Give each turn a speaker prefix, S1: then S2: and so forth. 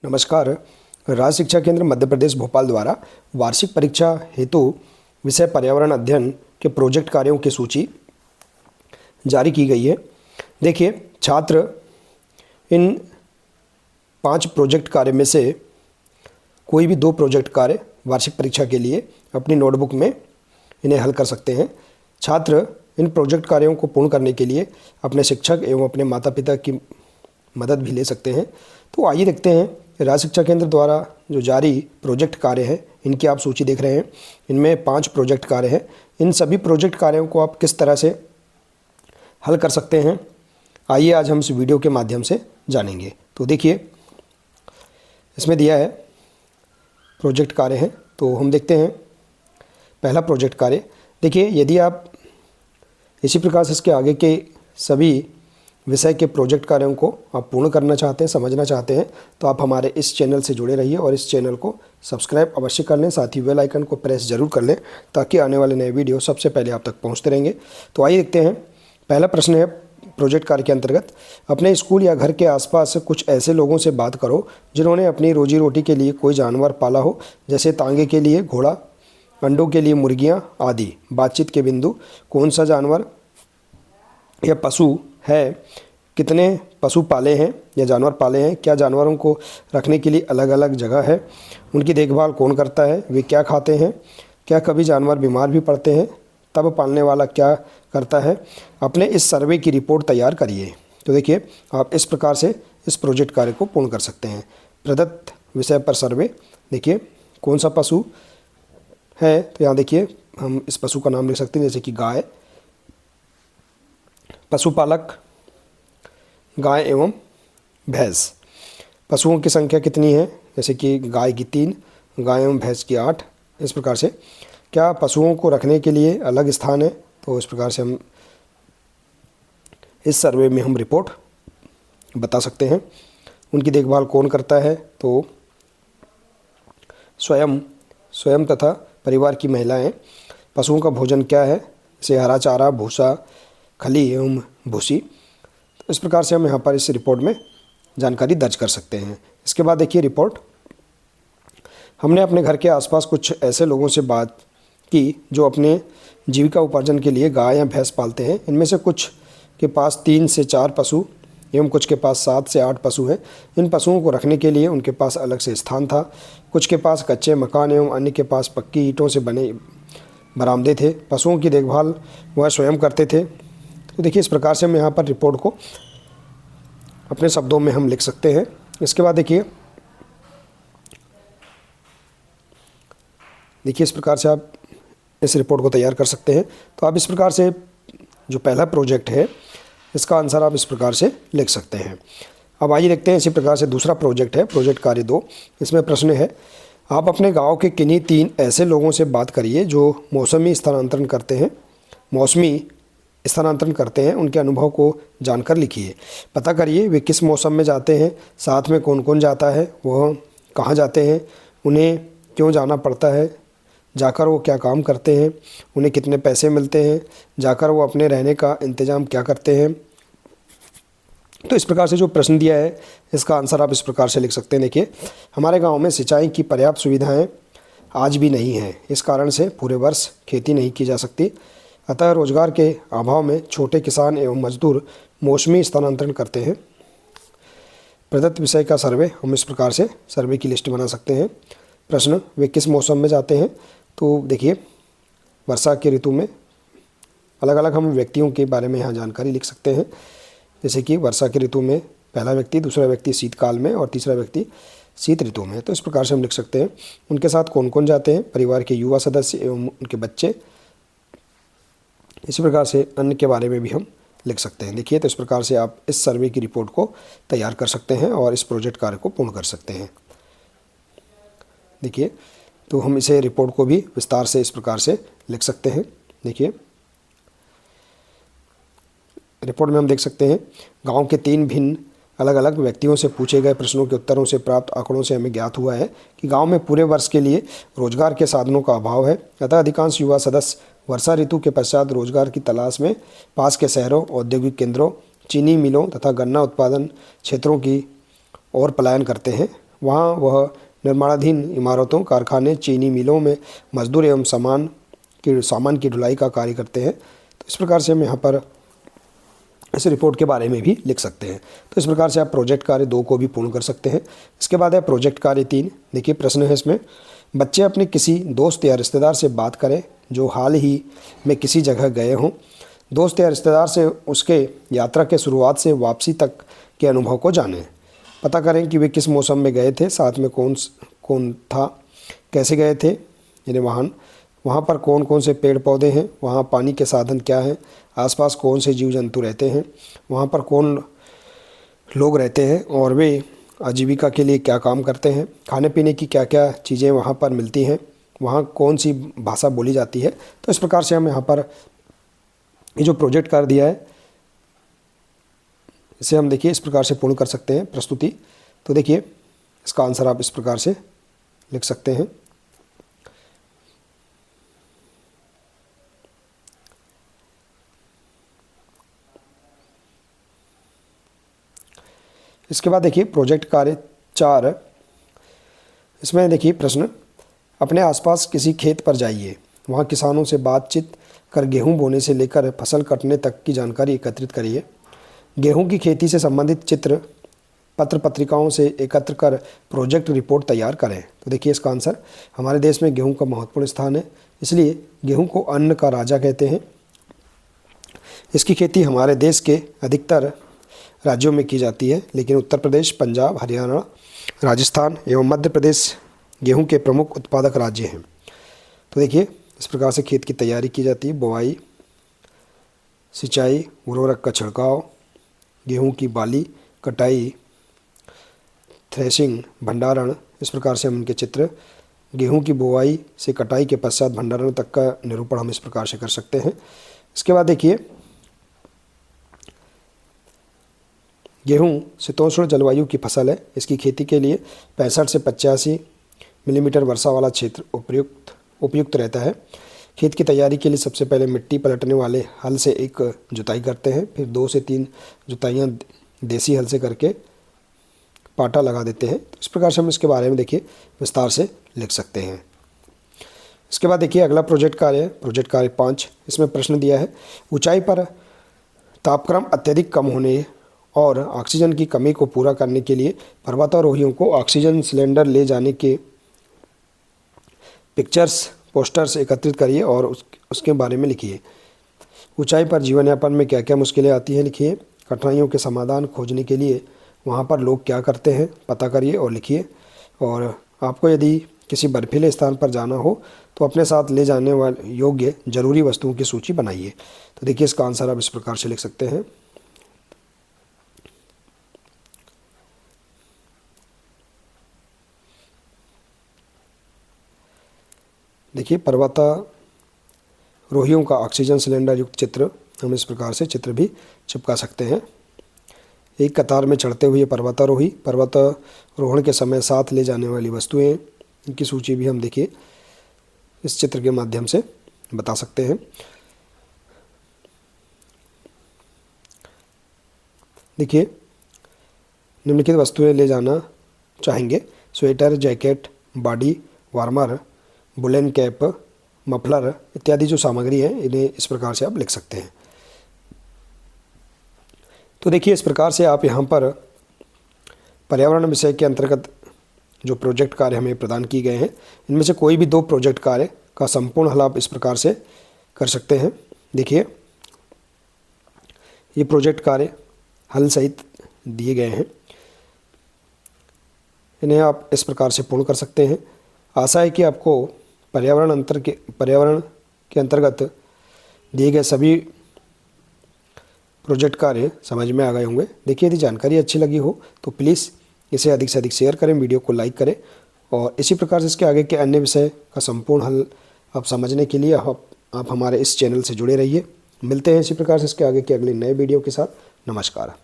S1: नमस्कार। राज्य शिक्षा केंद्र मध्य प्रदेश भोपाल द्वारा वार्षिक परीक्षा हेतु विषय पर्यावरण अध्ययन के प्रोजेक्ट कार्यों की सूची जारी की गई है। देखिए, छात्र इन 5 प्रोजेक्ट कार्य में से कोई भी 2 प्रोजेक्ट कार्य वार्षिक परीक्षा के लिए अपनी नोटबुक में इन्हें हल कर सकते हैं। छात्र इन प्रोजेक्ट कार्यों को पूर्ण करने के लिए अपने शिक्षक एवं अपने माता पिता की मदद भी ले सकते हैं। तो आइए देखते हैं राज्य शिक्षा केंद्र द्वारा जो जारी प्रोजेक्ट कार्य है इनकी आप सूची देख रहे हैं। इनमें 5 प्रोजेक्ट कार्य हैं। इन सभी प्रोजेक्ट कार्यों को आप किस तरह से हल कर सकते हैं, आइए आज हम इस वीडियो के माध्यम से जानेंगे। तो देखिए, इसमें दिया है प्रोजेक्ट कार्य है, तो हम देखते हैं पहला प्रोजेक्ट कार्य। देखिए, यदि आप इसी प्रकार से इसके आगे के सभी विषय के प्रोजेक्ट कार्यों को आप पूर्ण करना चाहते हैं, समझना चाहते हैं, तो आप हमारे इस चैनल से जुड़े रहिए और इस चैनल को सब्सक्राइब अवश्य कर लें। साथ ही बेल आइकन को प्रेस जरूर कर लें ताकि आने वाले नए वीडियो सबसे पहले आप तक पहुंचते रहेंगे। तो आइए देखते हैं। पहला प्रश्न है प्रोजेक्ट कार्य के अंतर्गत, अपने स्कूल या घर के आसपास कुछ ऐसे लोगों से बात करो जिन्होंने अपनी रोजी रोटी के लिए कोई जानवर पाला हो, जैसे तांगे के लिए घोड़ा, अंडों के लिए मुर्गियाँ आदि। बातचीत के बिंदु, कौन सा जानवर या पशु है, कितने पशु पाले हैं या जानवर पाले हैं, क्या जानवरों को रखने के लिए अलग अलग जगह है, उनकी देखभाल कौन करता है, वे क्या खाते हैं, क्या कभी जानवर बीमार भी पड़ते हैं, तब पालने वाला क्या करता है। अपने इस सर्वे की रिपोर्ट तैयार करिए। तो देखिए, आप इस प्रकार से इस प्रोजेक्ट कार्य को पूर्ण कर सकते हैं। प्रदत्त विषय पर सर्वे, देखिए कौन सा पशु है, तो यहाँ देखिए हम इस पशु का नाम लिख सकते हैं, जैसे कि गाय। पशुपालक गाय एवं भैंस। पशुओं की संख्या कितनी है, जैसे कि गाय की 3, गाय एवं भैंस की 8। इस प्रकार से क्या पशुओं को रखने के लिए अलग स्थान है, तो इस प्रकार से हम इस सर्वे में हम रिपोर्ट बता सकते हैं। उनकी देखभाल कौन करता है, तो स्वयं तथा परिवार की महिलाएं। पशुओं का भोजन क्या है, जैसे हरा चारा, भूसा, खली एवं भूसी। इस प्रकार से हम यहाँ पर इस रिपोर्ट में जानकारी दर्ज कर सकते हैं। इसके बाद देखिए रिपोर्ट, हमने अपने घर के आसपास कुछ ऐसे लोगों से बात की जो अपने जीविका उपार्जन के लिए गाय या भैंस पालते हैं। इनमें से कुछ के पास 3 से 4 पशु एवं कुछ के पास 7 से 8 पशु हैं। इन पशुओं को रखने के लिए उनके पास अलग से स्थान था। कुछ के पास कच्चे मकान एवं अन्य के पास पक्की ईंटों से बने बरामदे थे। पशुओं की देखभाल वह स्वयं करते थे। तो देखिए, इस प्रकार से हम यहाँ पर रिपोर्ट को अपने शब्दों में हम लिख सकते हैं। इसके बाद देखिए इस प्रकार से आप इस रिपोर्ट को तैयार कर सकते हैं। तो आप इस प्रकार से जो पहला प्रोजेक्ट है इसका आंसर आप इस प्रकार से लिख सकते हैं। अब आइए देखते हैं इसी प्रकार से दूसरा प्रोजेक्ट है प्रोजेक्ट कार्य 2। इसमें प्रश्न है, आप अपने गांव के किन्हीं 3 ऐसे लोगों से बात करिए जो मौसमी स्थानांतरण करते हैं, उनके अनुभव को जानकर लिखिए। पता करिए वे किस मौसम में जाते हैं, साथ में कौन कौन जाता है, वह कहाँ जाते हैं, उन्हें क्यों जाना पड़ता है, जाकर वो क्या काम करते हैं, उन्हें कितने पैसे मिलते हैं, जाकर वो अपने रहने का इंतज़ाम क्या करते हैं। तो इस प्रकार से जो प्रश्न दिया है इसका आंसर आप इस प्रकार से लिख सकते हैं। देखिए, हमारे गाँव में सिंचाई की पर्याप्त सुविधाएँ आज भी नहीं हैं। इस कारण से पूरे वर्ष खेती नहीं की जा सकती। अतः रोजगार के अभाव में छोटे किसान एवं मजदूर मौसमी स्थानांतरण करते हैं। प्रदत्त विषय का सर्वे, हम इस प्रकार से सर्वे की लिस्ट बना सकते हैं। प्रश्न, वे किस मौसम में जाते हैं, तो देखिए वर्षा के ऋतु में। अलग अलग हम व्यक्तियों के बारे में यहाँ जानकारी लिख सकते हैं, जैसे कि वर्षा के ऋतु में पहला व्यक्ति, दूसरा व्यक्ति शीतकाल में और तीसरा व्यक्ति शीत ऋतु में। तो इस प्रकार से हम लिख सकते हैं। उनके साथ कौन कौन जाते हैं, परिवार के युवा सदस्य एवं उनके बच्चे। इसी प्रकार से अन्य के बारे में भी हम लिख सकते हैं। देखिए, तो इस प्रकार से आप इस सर्वे की रिपोर्ट को तैयार कर सकते हैं और इस प्रोजेक्ट कार्य को पूर्ण कर सकते हैं। देखिए, तो हम इसे रिपोर्ट को भी विस्तार से इस प्रकार से लिख सकते हैं। देखिए, रिपोर्ट में हम देख सकते हैं, गांव के 3 भिन्न अलग अलग व्यक्तियों से पूछे गए प्रश्नों के उत्तरों से प्राप्त आंकड़ों से हमें ज्ञात हुआ है कि गांव में पूरे वर्ष के लिए रोजगार के साधनों का अभाव है। अतः अधिकांश युवा सदस्य वर्षा ऋतु के पश्चात रोजगार की तलाश में पास के शहरों, औद्योगिक केंद्रों, चीनी मिलों तथा गन्ना उत्पादन क्षेत्रों की ओर पलायन करते हैं। वहाँ वह निर्माणाधीन इमारतों, कारखाने, चीनी मिलों में मजदूर एवं सामान की ढुलाई का कार्य करते हैं। तो इस प्रकार से हम यहाँ पर इस रिपोर्ट के बारे में भी लिख सकते हैं। तो इस प्रकार से आप प्रोजेक्ट कार्य 2 को भी पूर्ण कर सकते हैं। इसके बाद है प्रोजेक्ट कार्य 3। देखिए प्रश्न है इसमें, बच्चे अपने किसी दोस्त या रिश्तेदार से बात करें जो हाल ही में किसी जगह गए हों। दोस्त या रिश्तेदार से उसके यात्रा के शुरुआत से वापसी तक के अनुभव को जानें। पता करें कि वे किस मौसम में गए थे, साथ में कौन था, कैसे गए थे, यानी वाहन, वहाँ पर कौन कौन से पेड़ पौधे हैं, वहाँ पानी के साधन क्या हैं, आसपास कौन से जीव जंतु रहते हैं, वहाँ पर कौन लोग रहते हैं और वे आजीविका के लिए क्या काम करते हैं, खाने पीने की क्या क्या चीज़ें वहाँ पर मिलती हैं, वहाँ कौन सी भाषा बोली जाती है। तो इस प्रकार से हम यहाँ पर ये जो प्रोजेक्ट कार्य दिया है इसे हम देखिए इस प्रकार से पूर्ण कर सकते हैं प्रस्तुति। तो देखिए इसका आंसर आप इस प्रकार से लिख सकते हैं। इसके बाद देखिए प्रोजेक्ट कार्य 4। इसमें देखिए प्रश्न, अपने आसपास किसी खेत पर जाइए, वहाँ किसानों से बातचीत कर गेहूं बोने से लेकर फसल कटने तक की जानकारी एकत्रित करिए। गेहूं की खेती से संबंधित चित्र पत्र पत्रिकाओं से एकत्र कर प्रोजेक्ट रिपोर्ट तैयार करें। तो देखिए इसका आंसर, हमारे देश में गेहूं का महत्वपूर्ण स्थान है, इसलिए गेहूं को अन्न का राजा कहते हैं। इसकी खेती हमारे देश के अधिकतर राज्यों में की जाती है, लेकिन उत्तर प्रदेश, पंजाब, हरियाणा, राजस्थान एवं मध्य प्रदेश गेहूं के प्रमुख उत्पादक राज्य हैं। तो देखिए इस प्रकार से खेत की तैयारी की जाती है, बुआई, सिंचाई, उर्वरक का छिड़काव, गेहूं की बाली, कटाई, थ्रेशिंग, भंडारण। इस प्रकार से हम इनके चित्र, गेहूं की बुआई से कटाई के पश्चात भंडारण तक का निरूपण हम इस प्रकार से कर सकते हैं। इसके बाद देखिए गेहूं शीतोष्ण जलवायु की फसल है, इसकी खेती के लिए 65 से 85 मिलीमीटर वर्षा वाला क्षेत्र उपयुक्त रहता है। खेत की तैयारी के लिए सबसे पहले मिट्टी पलटने वाले हल से एक जुताई करते हैं, फिर 2 से 3 जुताइयाँ देसी हल से करके पाटा लगा देते हैं। तो इस प्रकार से हम इसके बारे में देखिए विस्तार से लिख सकते हैं। इसके बाद देखिए अगला प्रोजेक्ट कार्य है, प्रोजेक्ट कार्य 5। इसमें प्रश्न दिया है, ऊंचाई पर तापक्रम अत्यधिक कम होने और ऑक्सीजन की कमी को पूरा करने के लिए पर्वतारोहियों को ऑक्सीजन सिलेंडर ले जाने के पोस्टर्स एकत्रित करिए और उसके बारे में लिखिए। ऊंचाई पर जीवन यापन में क्या क्या मुश्किलें आती हैं लिखिए। कठिनाइयों के समाधान खोजने के लिए वहाँ पर लोग क्या करते हैं पता करिए और लिखिए। और आपको यदि किसी बर्फीले स्थान पर जाना हो तो अपने साथ ले जाने वाले योग्य जरूरी वस्तुओं की सूची बनाइए। तो देखिए इसका आंसर आप इस प्रकार से लिख सकते हैं। देखिए पर्वतारोहियों का ऑक्सीजन सिलेंडर युक्त चित्र हम इस प्रकार से चित्र भी चिपका सकते हैं। एक कतार में चढ़ते हुए पर्वतारोही पर्वतारोहण के समय साथ ले जाने वाली वस्तुएं, इनकी सूची भी हम देखिए इस चित्र के माध्यम से बता सकते हैं। देखिए निम्नलिखित वस्तुएं ले जाना चाहेंगे, sweater, jacket, body warmer, woollen cap, muffler इत्यादि जो सामग्री है इन्हें इस प्रकार से आप लिख सकते हैं। तो देखिए इस प्रकार से आप यहाँ पर पर्यावरण विषय के अंतर्गत जो प्रोजेक्ट कार्य हमें प्रदान किए गए हैं इनमें से कोई भी 2 प्रोजेक्ट कार्य का संपूर्ण हल आप इस प्रकार से कर सकते हैं। देखिए ये प्रोजेक्ट कार्य हल सहित दिए गए हैं, इन्हें आप इस प्रकार से पूर्ण कर सकते हैं। आशा है कि आपको पर्यावरण के अंतर्गत दिए गए सभी प्रोजेक्ट कार्य समझ में आ गए होंगे। देखिए यदि जानकारी अच्छी लगी हो तो प्लीज़ इसे अधिक से अधिक शेयर करें, वीडियो को लाइक करें और इसी प्रकार से इसके आगे के अन्य विषय का संपूर्ण हल आप समझने के लिए आप हमारे इस चैनल से जुड़े रहिए। मिलते हैं इसी प्रकार से इसके आगे के अगले नए वीडियो के साथ। नमस्कार।